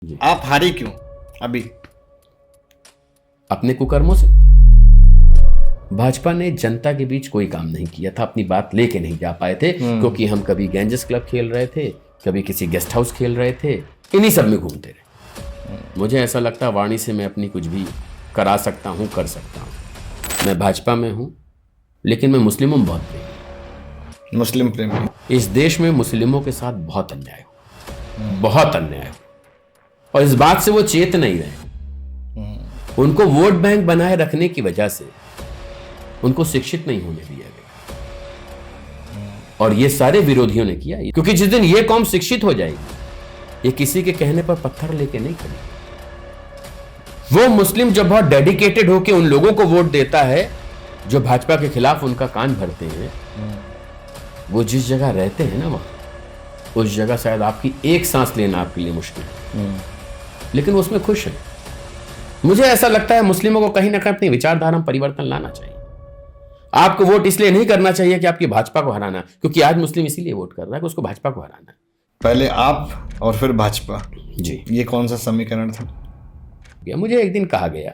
आप हारी क्यों अभी? अपने कुकर्मों से। भाजपा ने जनता के बीच कोई काम नहीं किया था, अपनी बात लेके नहीं जा पाए थे, क्योंकि हम कभी गैंजेस क्लब खेल रहे थे, कभी किसी गेस्ट हाउस खेल रहे थे, इन्हीं सब में घूमते रहे। मुझे ऐसा लगता वाणी से मैं अपनी कुछ भी करा सकता हूं, कर सकता हूं। मैं भाजपा में हूं, लेकिन मैं मुस्लिमों में बहुत प्रेमी। मुस्लिम प्रेमी। इस देश में मुस्लिमों के साथ बहुत अन्याय हो, बहुत अन्याय हो, और इस बात से वो चेत नहीं रहे। उनको वोट बैंक बनाए रखने की वजह से उनको शिक्षित नहीं होने दिया गया, और ये सारे विरोधियों ने किया, क्योंकि जिस दिन ये कौम शिक्षित हो जाएगी, ये किसी के कहने पर पत्थर लेके नहीं खड़ी। वो मुस्लिम जो बहुत डेडिकेटेड होके उन लोगों को वोट देता है जो भाजपा के खिलाफ उनका कान भरते हैं, वो जिस जगह रहते हैं ना, वहां उस जगह शायद आपकी एक सांस लेना आपके लिए मुश्किल है, लेकिन वो उसमें खुश है। मुझे ऐसा लगता है मुस्लिमों को कहीं ना कहीं अपनी विचारधारा में परिवर्तन लाना चाहिए। आपको वोट इसलिए नहीं करना चाहिए कि आपकी भाजपा को हराना, क्योंकि आज मुस्लिम इसीलिए वोट कर रहा है कि उसको भाजपा को हराना है। पहले आप और फिर भाजपा, जी, ये कौन सा समीकरण था? मुझे एक दिन कहा गया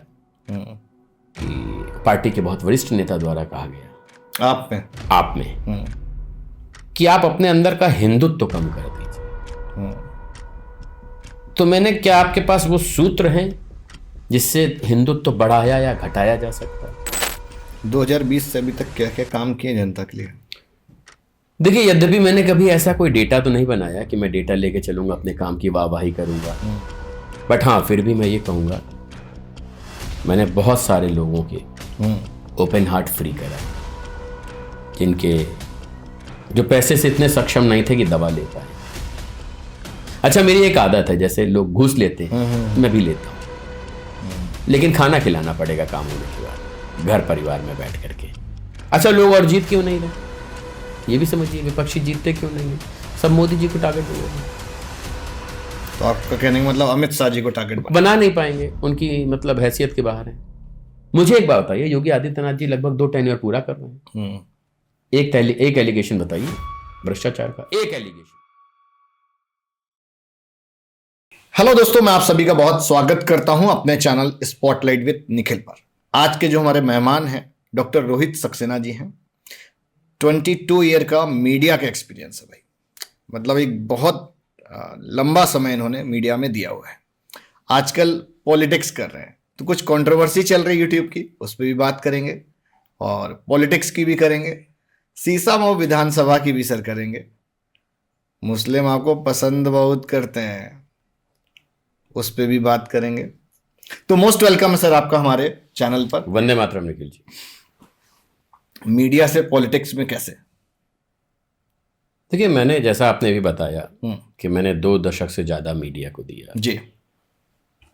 कि पार्टी के बहुत वरिष्ठ नेता द्वारा कहा गया आप में कि आप अपने अंदर का हिंदुत्व कम कर दीजिए। तो मैंने, क्या आपके पास वो सूत्र हैं जिससे हिंदुत्व बढ़ाया या घटाया जा सकता है? 2020 से अभी तक क्या क्या काम किए जनता के लिए? देखिए, यद्यपि मैंने कभी ऐसा कोई डेटा तो नहीं बनाया कि मैं डेटा लेके चलूंगा, अपने काम की वाहवाही करूंगा, बट हाँ, फिर भी मैं ये कहूंगा, मैंने बहुत सारे लोगों के ओपन हार्ट फ्री करा, जिनके जो पैसे से इतने सक्षम नहीं थे कि दवा ले पाए। अच्छा, मेरी एक आदत है, जैसे लोग घूस लेते हैं, मैं भी लेता हूं, लेकिन खाना खिलाना पड़ेगा काम होने के बाद, घर परिवार में बैठ करके। अच्छा, लोग और जीत क्यों नहीं रहे, ये भी समझिए, विपक्षी जीतते क्यों नहीं है? सब मोदी जी को टारगेट हो गए। तो आपका कहने का मतलब अमित शाह जी को टारगेट बना नहीं पाएंगे, उनकी मतलब हैसियत के बाहर है। मुझे एक बात बताइए, योगी आदित्यनाथ जी लगभग 2 टेन्योर पूरा कर रहे हैं, एक एलिगेशन बताइए भ्रष्टाचार का, एक एलिगेशन। हेलो दोस्तों, मैं आप सभी का बहुत स्वागत करता हूं अपने चैनल स्पॉटलाइट विद निखिल पर। आज के जो हमारे मेहमान हैं, डॉक्टर रोहित सक्सेना जी हैं। 22 ईयर का मीडिया का एक्सपीरियंस है भाई, मतलब एक बहुत लंबा समय इन्होंने मीडिया में दिया हुआ है। आजकल पॉलिटिक्स कर रहे हैं, तो कुछ कंट्रोवर्सी चल रही है यूट्यूब की, उस पर भी बात करेंगे, और पॉलिटिक्स की भी करेंगे, सीसामऊ विधानसभा की भी सर करेंगे। मुस्लिम आपको पसंद बहुत करते हैं, उस पर भी बात करेंगे। तो मोस्ट वेलकम है सर आपका हमारे चैनल पर। वंदे मातरम निखिल जी। मीडिया से पॉलिटिक्स में कैसे? देखिए, मैंने, जैसा आपने भी बताया कि मैंने 2 दशक से ज़्यादा मीडिया को दिया जी,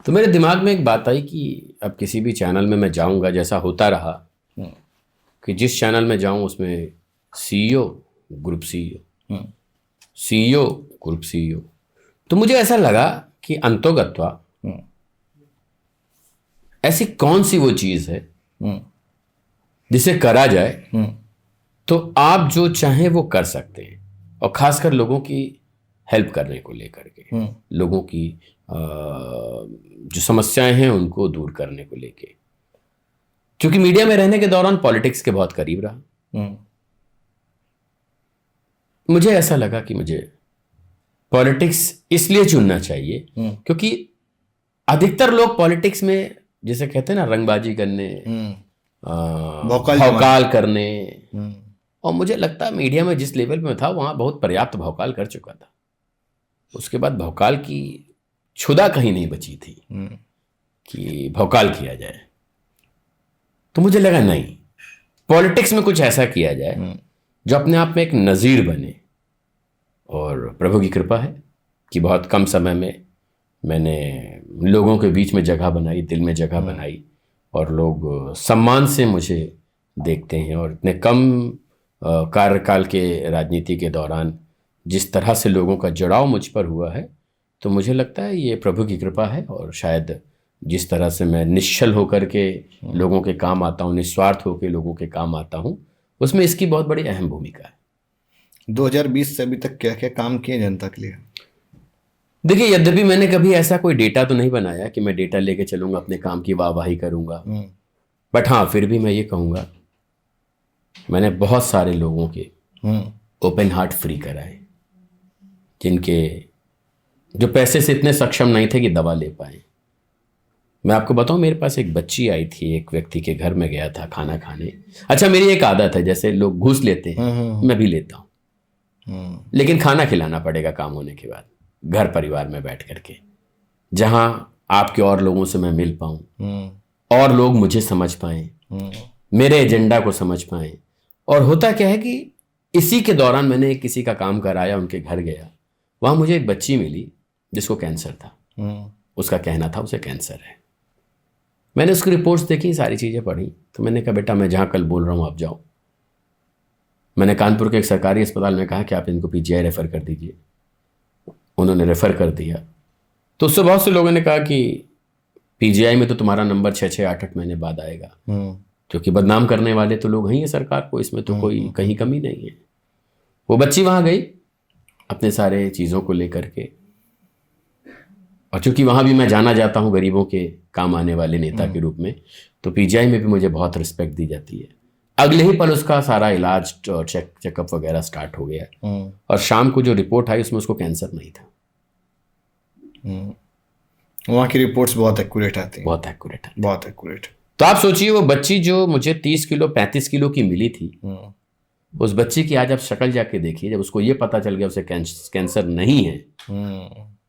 तो मेरे दिमाग में एक बात आई कि अब किसी भी चैनल में मैं जाऊंगा, जैसा होता रहा कि जिस चैनल में जाऊं उसमें CEO, group CEO, CEO, group CEO, तो मुझे ऐसा लगा कि अंतोगत्वा ऐसी कौन सी वो चीज़ है जिसे करा जाए तो आप जो चाहें वो कर सकते हैं, और खासकर लोगों की हेल्प करने को लेकर के, लोगों की जो समस्याएं हैं उनको दूर करने को लेके। क्योंकि मीडिया में रहने के दौरान पॉलिटिक्स के बहुत करीब रहा, मुझे ऐसा लगा कि मुझे पॉलिटिक्स इसलिए चुनना चाहिए क्योंकि अधिकतर लोग पॉलिटिक्स में, जैसे कहते हैं ना, रंगबाजी करने, भौकाल करने, और मुझे लगता है मीडिया में जिस लेवल में था वहां बहुत पर्याप्त भौकाल कर चुका था। उसके बाद भौकाल की छुदा कहीं नहीं बची थी कि भौकाल किया जाए। तो मुझे लगा नहीं, पॉलिटिक्स में कुछ ऐसा किया जाए जो अपने आप में एक नज़ीर बने। और प्रभु की कृपा है कि बहुत कम समय में मैंने लोगों के बीच में जगह बनाई, दिल में जगह बनाई, और लोग सम्मान से मुझे देखते हैं। और इतने कम कार्यकाल के राजनीति के दौरान जिस तरह से लोगों का जुड़ाव मुझ पर हुआ है, तो मुझे लगता है ये प्रभु की कृपा है। और शायद जिस तरह से मैं निश्चल होकर के लोगों के काम आता हूँ, निस्वार्थ होकर लोगों के काम आता हूँ, उसमें इसकी बहुत बड़ी अहम भूमिका है। 2020 से अभी तक क्या क्या काम किए जनता के लिए? देखिए, यद्यपि मैंने कभी ऐसा कोई डेटा तो नहीं बनाया कि मैं डेटा लेके चलूंगा, अपने काम की वाहवाही करूंगा, बट हाँ, फिर भी मैं ये कहूंगा, मैंने बहुत सारे लोगों के ओपन हार्ट फ्री कराए, जिनके जो पैसे से इतने सक्षम नहीं थे कि दवा ले पाए। मैं आपको बताऊं, मेरे पास एक बच्ची आई थी, एक व्यक्ति के घर में गया था खाना खाने। अच्छा, मेरी एक आदत है, जैसे लोग घूस लेते हैं मैं भी लेता हूं, लेकिन खाना खिलाना पड़ेगा काम होने के बाद, घर परिवार में बैठ करके, जहां आपके और लोगों से मैं मिल पाऊं और लोग मुझे समझ पाए, मेरे एजेंडा को समझ पाए। और होता क्या है कि इसी के दौरान मैंने किसी का काम कराया, उनके घर गया, वहां मुझे एक बच्ची मिली जिसको कैंसर था। उसका कहना था उसे कैंसर है। मैंने उसकी रिपोर्ट्स देखी, सारी चीज़ें पढ़ी, तो मैंने कहा बेटा मैं जहाँ कल बोल रहा हूँ आप जाओ। मैंने कानपुर के एक सरकारी अस्पताल में कहा कि आप इनको पीजीआई रेफ़र कर दीजिए। उन्होंने रेफ़र कर दिया। तो उससे बहुत से लोगों ने कहा कि पीजीआई में तो तुम्हारा नंबर 6-6, 8-8 महीने बाद आएगा, क्योंकि बदनाम करने वाले तो लोग हैं सरकार को, इसमें तो कोई कहीं कमी नहीं है। वो बच्ची वहाँ गई अपने सारे चीज़ों को लेकर के, और चूंकि वहाँ भी मैं जाना जाता हूँ गरीबों के काम आने वाले नेता के रूप में, तो पीजीआई में भी मुझे बहुत रिस्पेक्ट दी जाती है। अगले ही पल उसका सारा इलाज और चेकअप वगैरह स्टार्ट हो गया, और शाम को जो रिपोर्ट आई उसमें उसको कैंसर नहीं था। वहाँ की रिपोर्ट्स बहुत एक्यूरेट आती हैं, बहुत एक्यूरेट है, बहुत एक्यूरेट। तो आप सोचिए, वो बच्ची जो मुझे 30 किलो 35 किलो की मिली थी, उस बच्ची की आज आप शक्ल जाके देखिए, जब उसको ये पता चल गया उसे कैंसर नहीं है,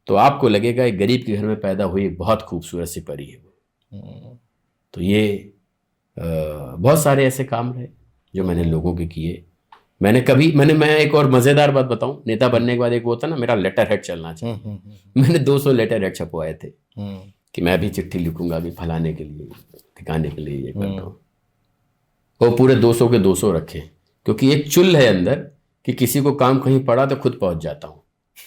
तो आपको लगेगा एक गरीब के घर में पैदा हुई एक बहुत खूबसूरत सी परी है वो। तो ये बहुत सारे ऐसे काम रहे जो मैंने लोगों के किए। मैं एक और मज़ेदार बात बताऊं, नेता बनने के बाद एक वो होता ना, मेरा लेटर हेड चलना चाहिए। मैंने 200 लेटर हेड छपवाए थे कि मैं भी चिट्ठी लिखूंगा अभी फलाने के लिए, ठिकाने के लिए, ये करता हूँ। वो पूरे 200 के 200 रखे, क्योंकि एक चुल है अंदर कि किसी को काम कहीं पड़ा तो खुद पहुंच जाता हूँ।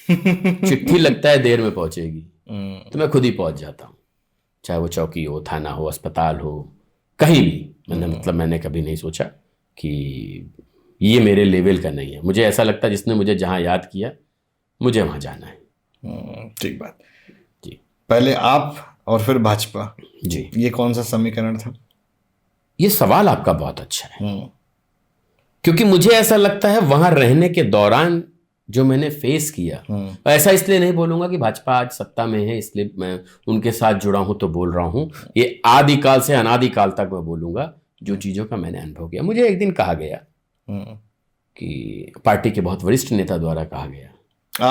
चिट्ठी लगता है देर में पहुंचेगी, तो मैं खुद ही पहुंच जाता हूँ, चाहे वो चौकी हो, थाना हो, अस्पताल हो, कहीं भी। मैंने कभी नहीं सोचा कि ये मेरे लेवल का नहीं है। मुझे ऐसा लगता है जिसने मुझे जहां याद किया मुझे वहां जाना है। ठीक बात जी। पहले आप और फिर भाजपा जी, ये कौन सा समीकरण था? ये सवाल आपका बहुत अच्छा है, क्योंकि मुझे ऐसा लगता है वहां रहने के दौरान जो मैंने फेस किया, ऐसा इसलिए नहीं बोलूंगा कि भाजपा आज सत्ता में है इसलिए मैं उनके साथ जुड़ा हूं तो बोल रहा हूं। ये आदिकाल से अनादिकाल तक मैं बोलूंगा जो चीजों का मैंने अनुभव किया। मुझे एक दिन कहा गया कि पार्टी के बहुत वरिष्ठ नेता द्वारा कहा गया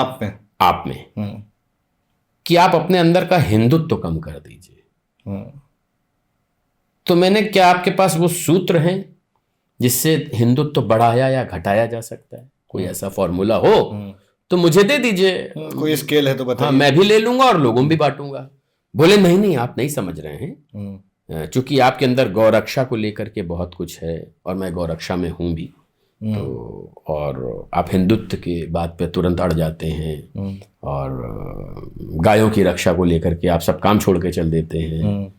आप में कि आप अपने अंदर का हिंदुत्व कम कर दीजिए। तो मैंने, क्या आपके पास वो सूत्र हैं जिससे हिंदुत्व बढ़ाया या घटाया जा सकता है? कोई ऐसा फॉर्मूला हो तो मुझे दे दीजिए, कोई स्केल है तो बताइए। हाँ, मैं भी ले लूंगा और लोगों भी बांटूंगा। बोले नहीं, आप नहीं समझ रहे हैं, चूंकि आपके अंदर गौरक्षा को लेकर के बहुत कुछ है और मैं गौरक्षा में हूं भी, तो और आप हिंदुत्व के बात पे तुरंत अड़ जाते हैं और गायों की रक्षा को लेकर के आप सब काम छोड़ के चल देते हैं,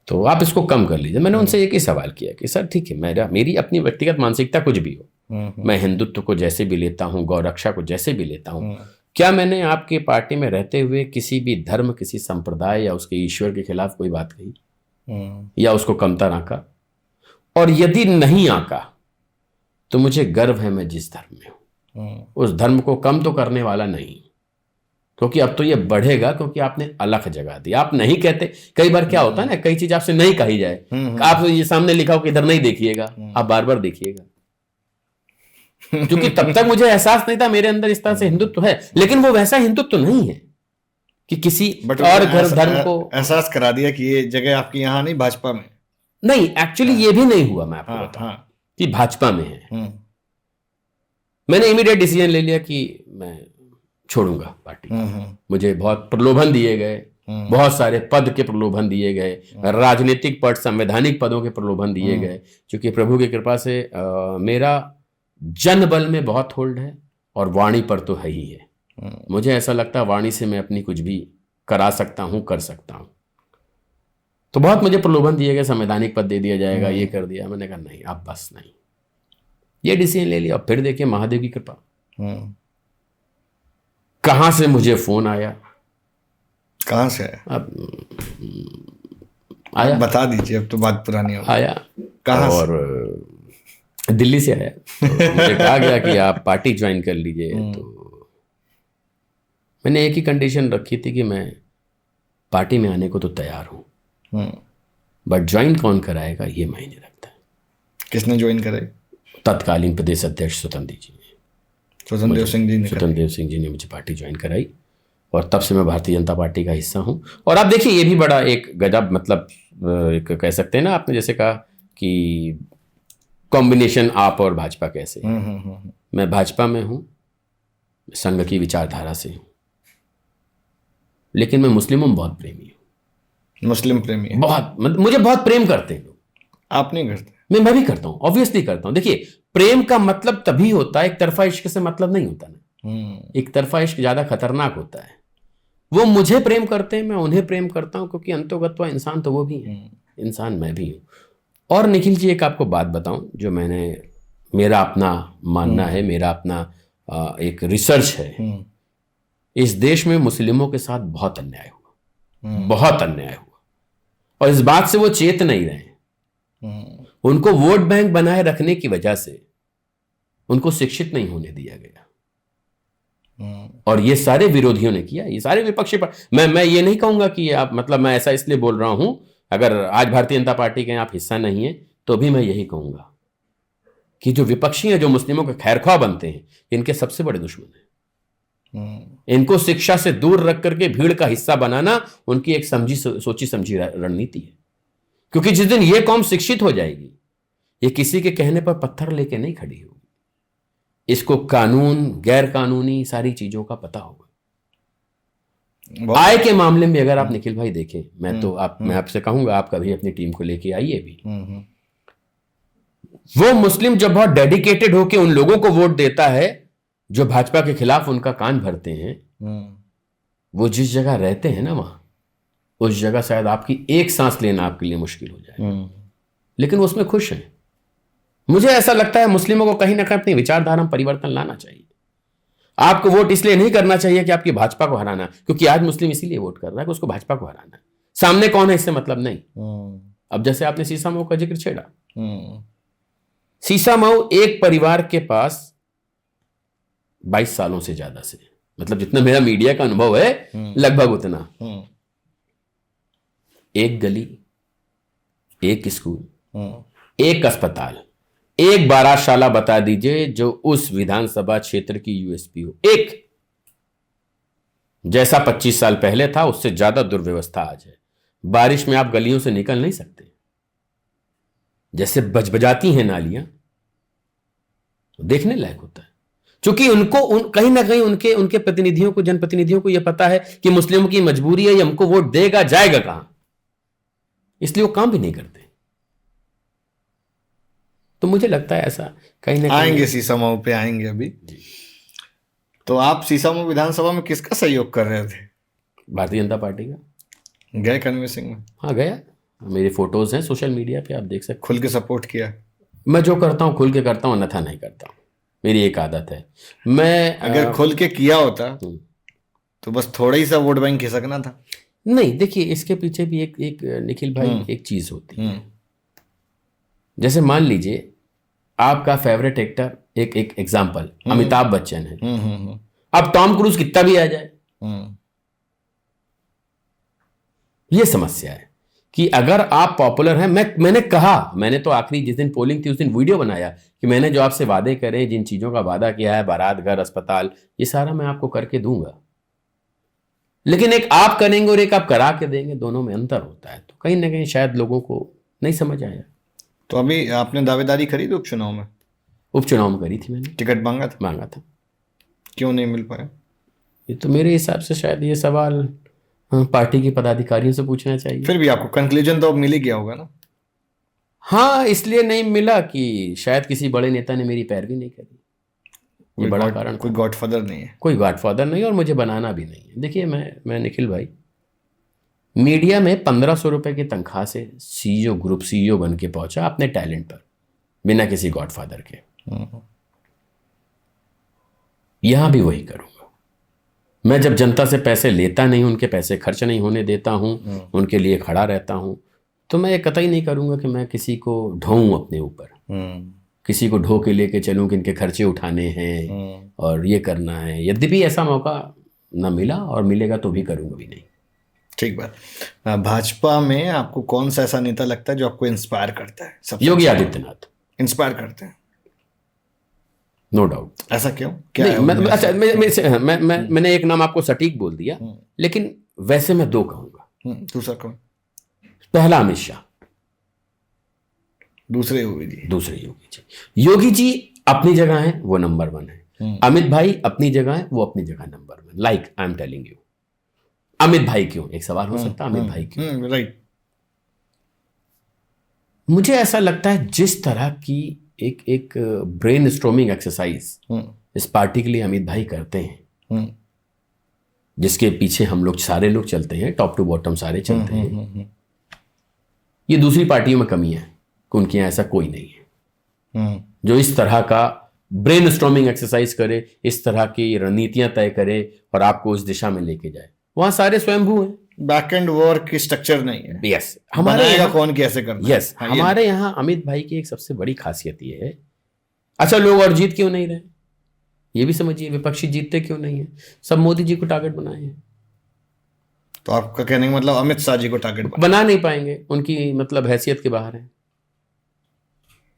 तो आप इसको कम कर लीजिए। मैंने उनसे एक ही सवाल किया कि सर ठीक है, मेरी अपनी व्यक्तिगत मानसिकता कुछ भी हो, मैं हिंदुत्व को जैसे भी लेता हूँ, गौरक्षा को जैसे भी लेता हूँ, क्या मैंने आपकी पार्टी में रहते हुए किसी भी धर्म, किसी संप्रदाय या उसके ईश्वर के खिलाफ कोई बात कही या उसको कमतर आंका? और यदि नहीं आंका तो मुझे गर्व है मैं जिस धर्म में हूं उस धर्म को कम तो करने वाला नहीं, क्योंकि अब तो ये बढ़ेगा, क्योंकि आपने अलख जगा दी। आप नहीं कहते, कई बार क्या होता है ना, कई चीज आपसे नहीं कही जाए, आप ये सामने लिखा हो कि इधर नहीं देखिएगा, आप बार बार देखिएगा। क्योंकि तब तक मुझे एहसास नहीं था मेरे अंदर इस तरह से हिंदुत्व है, लेकिन वो वैसा हिंदुत्व नहीं है कि किसी और धर्म को एहसास करा दिया कि ये जगह आपकी यहाँ नहीं, भाजपा में नहीं। एक्चुअली ये भी नहीं हुआ, मैं आपको बताऊं कि भाजपा में है। मैंने इमीडिएट डिसीजन ले लिया कि मैं छोड़ूंगा पार्टी। मुझे बहुत प्रलोभन दिए गए, बहुत सारे पद के प्रलोभन दिए गए, राजनीतिक पद, संवैधानिक पदों के प्रलोभन दिए गए। क्योंकि प्रभु की कृपा से मेरा जन बल में बहुत होल्ड है और वाणी पर तो है ही है। मुझे ऐसा लगता है वाणी से मैं अपनी कुछ भी करा सकता हूं, कर सकता हूं। तो बहुत मुझे प्रलोभन दिए गए, संवैधानिक पद दे दिया जाएगा, ये कर दिया। मैंने कहा नहीं, अब बस नहीं, ये डिसीजन ले लिया। फिर देखिए महादेव की कृपा, कहां से मुझे फोन आया कहाँ से है? अब आया, बता दीजिए, अब तो बात पुरानी हो गई। आया कहाँ से? और दिल्ली से आया। तो मुझे कहा गया कि आप पार्टी ज्वाइन कर लीजिए। तो मैंने एक ही कंडीशन रखी थी कि मैं पार्टी में आने को तो तैयार हूँ, बट ज्वाइन कौन कराएगा ये मायने रखता है। किसने ज्वाइन कराई? तत्कालीन प्रदेश अध्यक्ष स्वतंत्र जी ने, स्वतंत्र देव सिंह जी ने। स्वतंत्र देव सिंह जी ने मुझे पार्टी ज्वाइन कराई और तब से मैं भारतीय जनता पार्टी का हिस्सा हूँ। और आप देखिए, ये भी बड़ा एक गजब, मतलब एक कह सकते हैं ना, आपने जैसे कहा कि कॉम्बिनेशन आप और भाजपा कैसे। मैं भाजपा में हूँ, संघ की विचारधारा से हूँ, लेकिन मैं मुस्लिमों में बहुत प्रेमी हूँ। मुस्लिम प्रेमी है? बहुत, मतलब मुझे बहुत प्रेम करते हैं लोग। आप नहीं करते? मैं भी करता हूँ, ऑब्वियसली करता हूँ। देखिए, प्रेम का मतलब तभी होता है, एक तरफा इश्क से मतलब नहीं होता ना। एक तरफा इश्क ज्यादा खतरनाक होता है। वो मुझे प्रेम करते हैं, मैं उन्हें प्रेम करता हूं, क्योंकि अंतोगत्वा इंसान तो वो भी है, इंसान मैं भी हूं। और निखिल जी, एक आपको बात बताऊं जो मेरा अपना मानना है, मेरा अपना एक रिसर्च है। इस देश में मुस्लिमों के साथ बहुत अन्याय हुआ, बहुत अन्याय हुआ, और इस बात से वो चेत नहीं रहे। उनको वोट बैंक बनाए रखने की वजह से उनको शिक्षित नहीं होने दिया गया, और ये सारे विरोधियों ने किया, ये सारे विपक्षी पर। मैं ये नहीं कहूंगा कि आप, मतलब मैं ऐसा इसलिए बोल रहा हूं, अगर आज भारतीय जनता पार्टी के आप हिस्सा नहीं है तो भी मैं यही कहूंगा कि जो विपक्षी हैं, जो मुस्लिमों के खैरख्वाह बनते हैं, इनके सबसे बड़े दुश्मन हैं। इनको शिक्षा से दूर रख करके भीड़ का हिस्सा बनाना उनकी एक सोची समझी रणनीति है। क्योंकि जिस दिन ये कौम शिक्षित हो जाएगी, ये किसी के कहने पर पत्थर लेके नहीं खड़ी होगी। इसको कानून, गैर कानूनी सारी चीजों का पता होगा। आय के मामले में अगर आप निखिल भाई देखें, मैं आपसे कहूंगा, आप कभी अपनी टीम को लेके आइए भी। वो मुस्लिम जब बहुत डेडिकेटेड होके उन लोगों को वोट देता है जो भाजपा के खिलाफ उनका कान भरते हैं, वो जिस जगह रहते हैं ना, वहां उस जगह शायद आपकी एक सांस लेना आपके लिए मुश्किल हो जाए, लेकिन वो उसमें खुश हैं। मुझे ऐसा लगता है मुस्लिमों को कहीं ना कहीं अपनी विचारधारा में परिवर्तन लाना चाहिए। आपको वोट इसलिए नहीं करना चाहिए कि आपकी भाजपा को हराना, क्योंकि आज मुस्लिम इसीलिए वोट कर रहा है कि उसको भाजपा को हराना है। सामने कौन है इससे मतलब नहीं। अब जैसे आपने सीसामऊ का जिक्र छेड़ा, सीसामऊ एक परिवार के पास 22 सालों से ज्यादा से, मतलब जितना मेरा मीडिया का अनुभव है लगभग उतना, एक गली, एक स्कूल, एक अस्पताल, एक बारातशाला बता दीजिए जो उस विधानसभा क्षेत्र की यूएसपी हो। एक, जैसा 25 साल पहले था उससे ज्यादा दुर्व्यवस्था आज है। बारिश में आप गलियों से निकल नहीं सकते, जैसे बजबजाती हैं नालियां, देखने लायक होता है। क्योंकि कहीं ना कहीं उनके प्रतिनिधियों को, जनप्रतिनिधियों को यह पता है कि मुस्लिमों की मजबूरी है, ये हमको वोट देगा, जाएगा कहां, इसलिए वो काम भी नहीं करते। तो मुझे लगता है ऐसा कहीं ना कहीं आएंगे, सीसामऊ पे आएंगे अभी। तो आप सीसामऊ विधानसभा में किसका सहयोग कर रहे थे? भारतीय जनता पार्टी का। गए कन्वेंसिंग में? हाँ गया, मेरे फोटोज हैं सोशल मीडिया पे, आप देख सकते। खुल के सपोर्ट किया? मैं जो करता हूँ खुल के करता हूँ, अन्यथा नहीं करता हूँ, मेरी एक आदत है। मैं अगर खुल के किया होता तो बस थोड़ा ही सा वोट बैंक खिसकना था। नहीं, देखिए इसके पीछे भी एक निखिल भाई एक चीज होती है। जैसे मान लीजिए आपका फेवरेट एक्टर, एक एग्जांपल अमिताभ बच्चन है। अब टॉम क्रूज कितना भी आ जाए, ये समस्या है कि अगर आप पॉपुलर हैं, मैंने तो आखिरी जिस दिन पोलिंग थी उस दिन वीडियो बनाया कि मैंने जो आपसे वादे करे, जिन चीजों का वादा किया है, बारात घर, अस्पताल, ये सारा मैं आपको करके दूंगा। लेकिन एक आप करेंगे और एक आप करा के देंगे, दोनों में अंतर होता है। तो कहीं ना कहीं शायद लोगों को नहीं समझ आया। तो अभी आपने दावेदारी करी थी उपचुनाव में? उपचुनाव में करी थी मैंने, टिकट मांगा था। क्यों नहीं मिल पाया? ये तो मेरे हिसाब से शायद ये सवाल पार्टी के पदाधिकारियों से पूछना चाहिए। फिर भी आपको कंक्लूजन तो अब मिल ही गया होगा ना? हाँ, इसलिए नहीं मिला कि शायद किसी बड़े नेता ने मेरी पैरवी नहीं करी, ये बड़ा कारण। कोई गॉडफादर नहीं है? कोई गॉडफादर नहीं, और मुझे बनाना भी नहीं है। देखिए मैं निखिल भाई, मीडिया में 1500 रुपए की तनख्वाह से सीईओ, ग्रुप सीईओ बन के पहुंचा अपने टैलेंट पर, बिना किसी गॉडफादर के। यहां भी वही करूंगा। मैं जब जनता से पैसे लेता नहीं, उनके पैसे खर्च नहीं होने देता हूं, उनके लिए खड़ा रहता हूं, तो मैं ये कतई नहीं करूंगा कि मैं किसी को ढोऊं अपने ऊपर, किसी को ढो के लेके चलूं कि इनके खर्चे उठाने हैं और ये करना है। यद्यपि ऐसा मौका ना मिला और मिलेगा तो भी करूंगा भी नहीं। ठीक बात। भाजपा में आपको कौन सा ऐसा नेता लगता है जो आपको इंस्पायर करता है? सबसे योगी आदित्यनाथ इंस्पायर करते हैं, नो डाउट। ऐसा क्यों? क्या नहीं, है उनमें ऐसा? मैंने एक नाम आपको सटीक बोल दिया, लेकिन वैसे मैं दो कहूंगा। दूसरा कौन? पहला अमित शाह, दूसरे योगी जी। दूसरे योगी जी। योगी जी अपनी जगह है, वो नंबर 1 है। अमित भाई अपनी जगह है, वो अपनी जगह number 1। Like I am telling you, Amit भाई क्यों, एक सवाल हो सकता है, अमित भाई क्यों? राइट। मुझे ऐसा लगता है जिस तरह की एक ब्रेन स्ट्रोमिंग एक्सरसाइज इस पार्टी के लिए अमित भाई करते हैं, जिसके पीछे हम लोग सारे लोग चलते हैं, टॉप टू बॉटम सारे चलते हैं, ये दूसरी पार्टियों में कमी है कि उनके यहाँ ऐसा कोई नहीं है जो इस तरह का ब्रेन स्ट्रोमिंग एक्सरसाइज करे, इस तरह की रणनीतियां तय करे और आपको उस दिशा में लेके जाए। वहां सारे स्वयंभू हैं, बैक एंड वर्क की स्ट्रक्चर नहीं है। यस, हमारे यहाँ कौन कैसे करना है? यस, हमारे यहाँ अमित भाई की एक सबसे बड़ी खासियत ये है। अच्छा, लोग और जीत क्यों नहीं रहे, ये भी समझिए, विपक्षी जीतते क्यों नहीं है? सब मोदी जी को टारगेट बनाए हैं। तो आपका कहने का मतलब अमित शाह जी को टारगेट बना नहीं पाएंगे, उनकी मतलब हैसियत के बाहर है,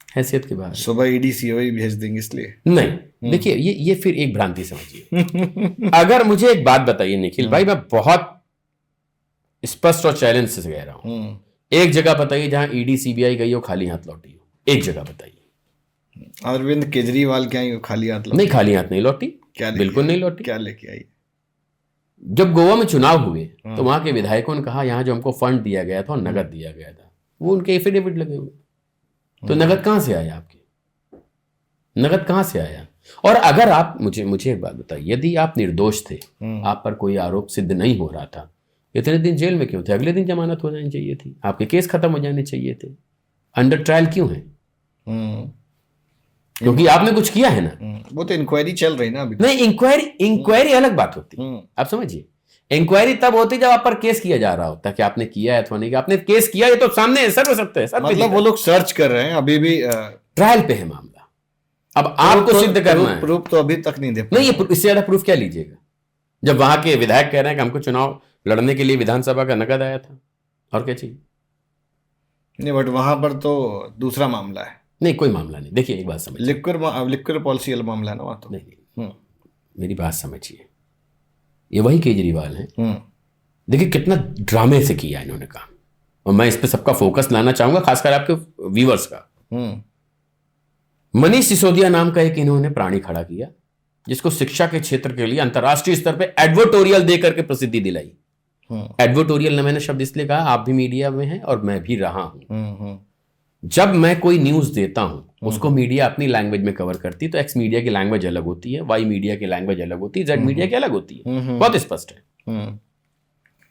हैसियत के बाहर। सुबह ईडी सीओई भेज देंगे इसलिए नहीं। देखिए, ये फिर एक भ्रांति समझिए। अगर मुझे एक बात बताइए निखिल भाई, मैं बहुत स्पष्ट और चैलेंज से कह रहा हूं, एक जगह बताइए जहां ईडी सीबीआई गई हो खाली हाथ लौटी हो, एक जगह बताइए। अरविंद केजरीवाल क्या खाली हाथ लौटी? नहीं, खाली हाथ नहीं लौटी, क्या बिल्कुल नहीं लौटी। क्या लेके आई? जब गोवा में चुनाव हुए तो वहां के विधायकों ने कहा यहां जो हमको फंड दिया गया था और नगद दिया गया था, वो उनके एफिडेविट लगे हुए, तो नगद कहां से आया? आपके नगद कहां से आया? और अगर आप मुझे एक बात बताइए, यदि आप निर्दोष थे, आप पर कोई आरोप सिद्ध नहीं हो रहा था, इतने दिन जेल में क्यों थे? अगले दिन जमानत हो जानी चाहिए थी, आपके केस खत्म हो जाने चाहिए थे। अंडर ट्रायल क्यों है? क्योंकि आपने कुछ किया है ना। वो तो इंक्वायरी चल रही ना अभी। नहीं, इंक्वायरी अलग बात होती है, आप समझिए। इंक्वायरी तब होती जब आप पर केस किया जा रहा होता है कि आपने किया है अथवा नहीं, आपने केस किया, ये तो सामने सर हो सकते हैं सर, मतलब वो लोग सर्च कर रहे हैं, अभी भी ट्रायल पे है मामला। अब आपको सिद्ध करना है, प्रूफ तो अभी तक नहीं दे नहीं, ये इससे ज्यादा प्रूफ क्या लीजिएगा? जब वहां के विधायक कह रहे हैं कि हमको चुनाव लड़ने के लिए विधानसभा का नकद आया था, और क्या चाहिए? नहीं, बट वहां पर तो दूसरा मामला है। नहीं, कोई मामला नहीं। देखिए, एक बात समझिए, लिक्विड पॉलिसी वाला मामला है ना वहां तो। नहीं, मेरी बात समझिए, ये वही केजरीवाल है। देखिए कितना ड्रामे से किया इन्होंने काम, और मैं इस पे सबका फोकस लाना चाहूंगा, खासकर आपके व्यूअर्स का। मनीष सिसोदिया नाम का एक इन्होंने प्राणी खड़ा किया, जिसको शिक्षा के क्षेत्र के लिए अंतर्राष्ट्रीय स्तर पे एडवर्टोरियल दे करके प्रसिद्धि दिलाई। एडवर्टोरियल न मैंने शब्द इसलिए कहा, आप भी मीडिया में हैं और मैं भी रहा हूं। जब मैं कोई न्यूज देता हूं, उसको मीडिया अपनी लैंग्वेज में कवर करती है, तो एक्स मीडिया की लैंग्वेज अलग होती है, वाई मीडिया की लैंग्वेज अलग होती है, जेड मीडिया की अलग होती है, बहुत स्पष्ट है।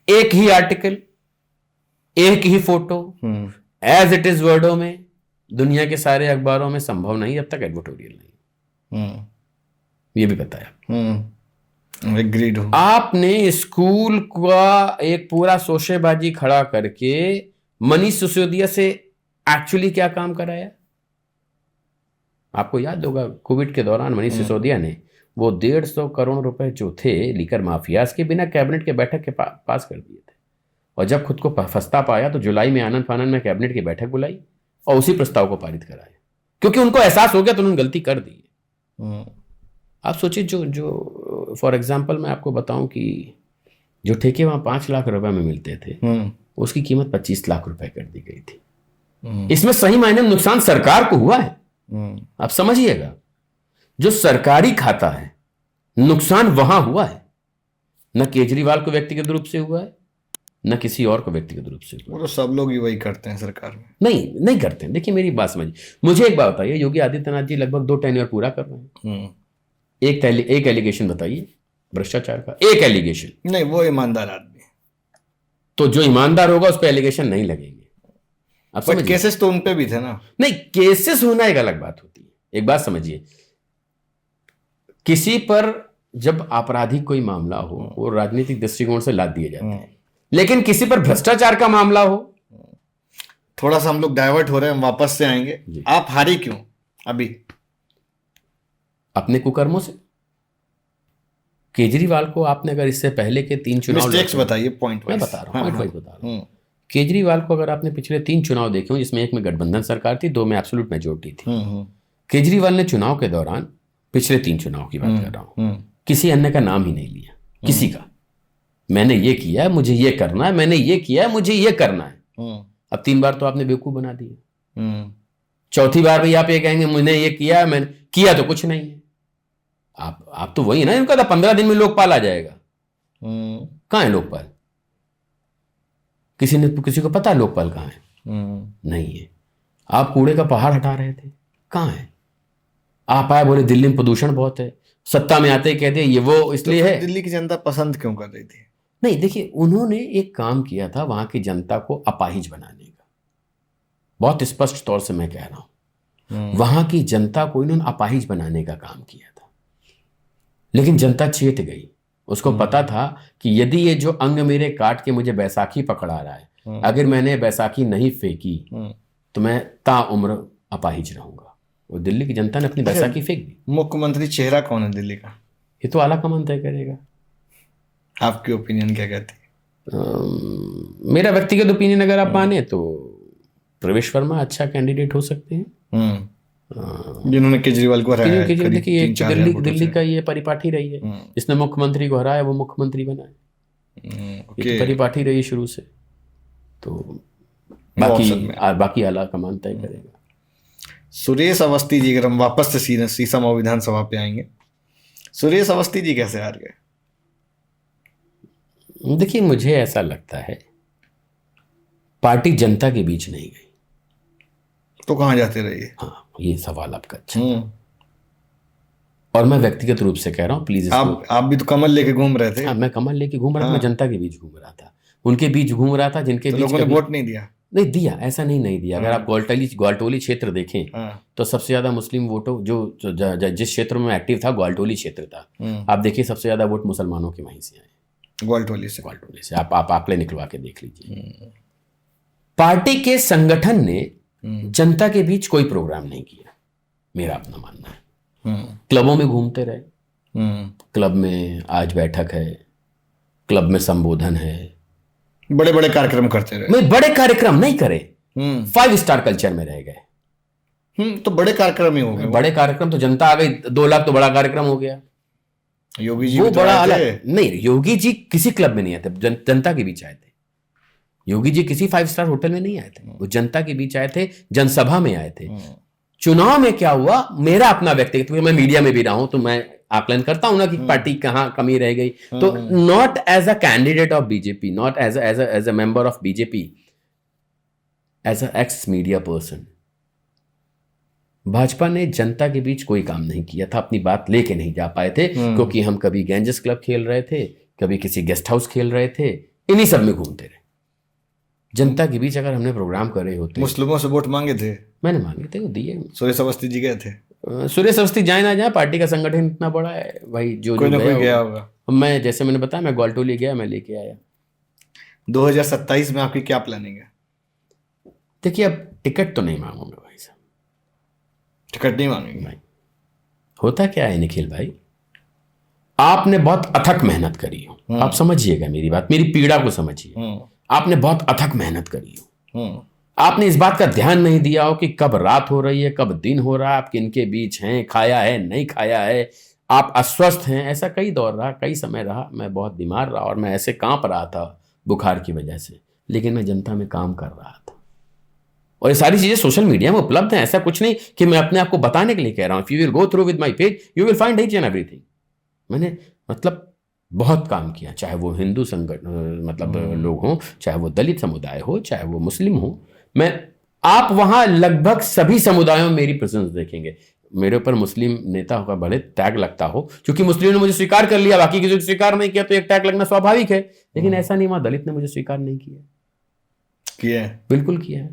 एक ही आर्टिकल, एक ही फोटो, एज इट इज वर्डों में दुनिया के सारे अखबारों में संभव नहीं जब तक एडवर्टोरियल नहीं। ये भी पता है। एग्रीड हूं। आपने स्कूल का एक पूरा शोशेबाजी खड़ा करके मनीष सिसोदिया से एक्चुअली क्या काम कराया? आपको याद होगा कोविड के दौरान मनीष सिसोदिया ने वो 150 करोड़ रुपए जो थे लीकर माफियाज के बिना कैबिनेट के बैठक के पास कर दिए थे, और जब खुद को फंसता पाया तो जुलाई में आनंद फानंद में कैबिनेट की बैठक बुलाई और उसी प्रस्ताव को पारित कराया, क्योंकि उनको एहसास हो गया तो उन्होंने गलती कर दी। आप सोचिए, जो फॉर एग्जाम्पल मैं आपको बताऊं कि जो ठेके वहां 5 लाख रुपए में मिलते थे, उसकी कीमत 25 लाख रुपए कर दी गई थी। इसमें सही मायने में नुकसान सरकार को हुआ है, आप समझिएगा। जो सरकारी खाता है, नुकसान वहां हुआ है, न केजरीवाल को व्यक्तिगत रूप से हुआ है, न किसी और को व्यक्तिगत रूप से हुआ। वो तो सब लोग ही वही करते हैं सरकार में। नहीं करते हैं। देखिए मेरी बात समझिए, मुझे एक बात बताइए, योगी आदित्यनाथ जी लगभग 2 टेन्योर पूरा कर रहे हैं। एक एलिगेशन बताइए भ्रष्टाचार का, एक एलिगेशन। नहीं, वो ईमानदार आदमी है, तो जो ईमानदार होगा उस पर एलिगेशन नहीं लगेंगे। आप समझिए, केसेस तो उन पे भी थे ना। नहीं, केसेस होना एक अलग बात होती है। एक बात समझिए, किसी पर जब आपराधिक कोई मामला हो वो राजनीतिक दृष्टिकोण से लाद दिए जाते हैं, लेकिन किसी पर भ्रष्टाचार का मामला हो। थोड़ा सा हम लोग डाइवर्ट हो रहे हैं, हम वापस से आएंगे। आप हारी क्यों अभी? अपने कुकर्मों से। केजरीवाल को आपने अगर इससे पहले के 3 चुनाव, मिस्टेक्स बताइए, पॉइंट मैं बता रहा हूँ, पॉइंट वाइज बता रहा हूँ। केजरीवाल को अगर आपने पिछले 3 चुनाव देखे हो, जिसमें एक में गठबंधन सरकार थी, 2 में एब्सोल्यूट मेजोरिटी थी, केजरीवाल ने चुनाव के दौरान, पिछले 3 चुनाव की बात कर रहा हूँ, किसी अन्य का नाम ही नहीं लिया, किसी का। मैंने ये किया है, मुझे ये करना है, मैंने ये किया है, मुझे ये करना है। अब 3 बार तो आपने बेवकूफ बना दिया, चौथी बार भी आप ये कहेंगे मैंने ये किया, मैंने किया तो कुछ नहीं है। आप तो वही ना, इनका था 15 दिन में लोकपाल आ जाएगा। कहां है लोकपाल? किसी को पता है लोकपाल कहां है? नहीं है। आप कूड़े का पहाड़ हटा रहे थे, कहां है? आप आए बोले दिल्ली में प्रदूषण बहुत है, सत्ता में आते ही कहते ये वो इसलिए तो है। दिल्ली की जनता पसंद क्यों कर रही थी? नहीं, देखिए, उन्होंने एक काम किया था वहां की जनता को अपाहिज बनाने का। बहुत स्पष्ट तौर से मैं कह रहा हूं, वहां की जनता को इन्होंने अपाहिज बनाने का काम किया था। लेकिन जनता चेत गई, उसको पता था कि यदि ये जो अंग मेरे काट के मुझे बैसाखी पकड़ा रहा है, अगर मैंने बैसाखी नहीं फेंकी तो मैं ताउम्र अपाहिज रहूंगा। वो दिल्ली की जनता ने अपनी बैसाखी फेंक दी। मुख्यमंत्री चेहरा कौन है दिल्ली का? ये तो आलाकमान तय करेगा। आपकी ओपिनियन क्या कहती है? मेरा व्यक्तिगत ओपिनियन अगर आप माने तो प्रवेश वर्मा अच्छा कैंडिडेट हो सकते हैं, जिन्होंने केजरीवाल को हराया। देखिए, दिल्ली का ये परिपाठी रही है, जिसने मुख्यमंत्री को हराया वो मुख्यमंत्री बना है। ये तो परिपाठी रही शुरू से, तो बाकी आलाकमान तय करेगा। सुरेश अवस्थी जी, अगर हम वापस से सीसम विधानसभा पे आएंगे, सुरेश अवस्थी जी कैसे हार गए? देखिए, मुझे ऐसा लगता है पार्टी जनता के बीच नहीं गई तो कहां जाते रहिए? हाँ, ये सवाल आपका अच्छा है। और मैं व्यक्तिगत रूप से कह रहा हूं, प्लीज। आप भी तो कमल लेके घूम रहे थे। हाँ, मैं कमल लेके घूम रहा था, मैं जनता के बीच घूम रहा था, उनके बीच घूम रहा था जिनके बीच लोगों ने वोट नहीं दिया। नहीं दिया, ऐसा नहीं दिया। अगर आप ग्वालटोली क्षेत्र देखें तो सबसे ज्यादा मुस्लिम वोटों जो जिस क्षेत्र में एक्टिव था, ग्वालटोली क्षेत्र था। आप देखिए, सबसे ज्यादा वोट मुसलमानों के वहीं से आए, ग्वालटोली से। आप आंकड़े निकलवा के देख लीजिए। पार्टी के संगठन ने जनता के बीच कोई प्रोग्राम नहीं किया, मेरा अपना मानना है। क्लबों में घूमते रहे, क्लब में आज बैठक है, क्लब में संबोधन है, बड़े बड़े कार्यक्रम करते रहे। नहीं, बड़े कार्यक्रम नहीं करे, 5 स्टार कल्चर में रह गए। तो बड़े कार्यक्रम ही हो गए। बड़े कार्यक्रम तो जनता आ गई, 2 लाख तो बड़ा कार्यक्रम हो गया। योगी जी वो बड़ा अलग नहीं, योगी जी किसी क्लब में नहीं आए थे, जनता के बीच आए थे। योगी जी किसी 5 स्टार होटल में नहीं आए थे, वो जनता के बीच आए थे, जनसभा में आए थे। चुनाव में क्या हुआ, मेरा अपना व्यक्तिगत, मैं मीडिया में भी रहा हूं तो मैं आकलन करता हूं ना कि पार्टी कहां कमी रह गई। तो not as a candidate of BJP, not as a member of BJP, as a ex media person, Bhajpa ने जनता के बीच कोई काम नहीं किया था, अपनी बात लेके नहीं जा पाए थे, क्योंकि हम कभी गैंजेस क्लब खेल रहे थे, कभी किसी गेस्ट हाउस खेल रहे थे, इन्हीं सब में घूमते रहे। जनता के बीच अगर हमने प्रोग्राम कर रहे होते, मुस्लिमों से वोट मांगे थे, मैंने मांगे थे, वो दिए। सुरेश अवस्थी जी गए थे। सुरेश अवस्थी जाए ना जाए, पार्टी का संगठन इतना बड़ा है भाई, जो कोई ना कोई गया होगा। मैं जैसे मैंने बताया, मैं ग्वालटोली गया, मैं लेके आया। 2027 में आपकी क्या प्लानिंग है? देखिए, अब टिकट तो नहीं मांगूंगा भाई साहब, टिकट नहीं मांगेंगे भाई। होता क्या है निखिल भाई, आपने बहुत अथक मेहनत करी हो, आप समझिएगा मेरी बात, मेरी पीड़ा को समझिए। आपने बहुत अथक मेहनत करी हो, आपने इस बात का ध्यान नहीं दिया हो कि कब रात हो रही है, कब दिन हो रहा है, आप किनके बीच हैं, खाया है नहीं खाया है, आप अस्वस्थ हैं। ऐसा कई दौर रहा, कई समय रहा, मैं बहुत बीमार रहा और मैं ऐसे कांप रहा था बुखार की वजह से, लेकिन मैं जनता में काम कर रहा था। और ये सारी चीजें सोशल मीडिया में उपलब्ध हैं, ऐसा कुछ नहीं कि मैं अपने आप को बताने के लिए कह रहा हूं। If you will go through with my page, you will find each and everything. मैंने मतलब बहुत काम किया, चाहे वो हिंदू संगठन मतलब लोग हों, चाहे वो दलित समुदाय हो, चाहे वो मुस्लिम हो। आप वहां लगभग सभी समुदायों में मेरी प्रेजेंस देखेंगे। मेरे ऊपर मुस्लिम नेता का बड़े टैग लगता हो, क्योंकि मुस्लिम ने मुझे स्वीकार कर लिया, बाकी किसी को स्वीकार नहीं किया, तो एक टैग लगना स्वाभाविक है। लेकिन ऐसा नहीं, वहां दलित ने मुझे स्वीकार नहीं किया। किया है, बिल्कुल किया है।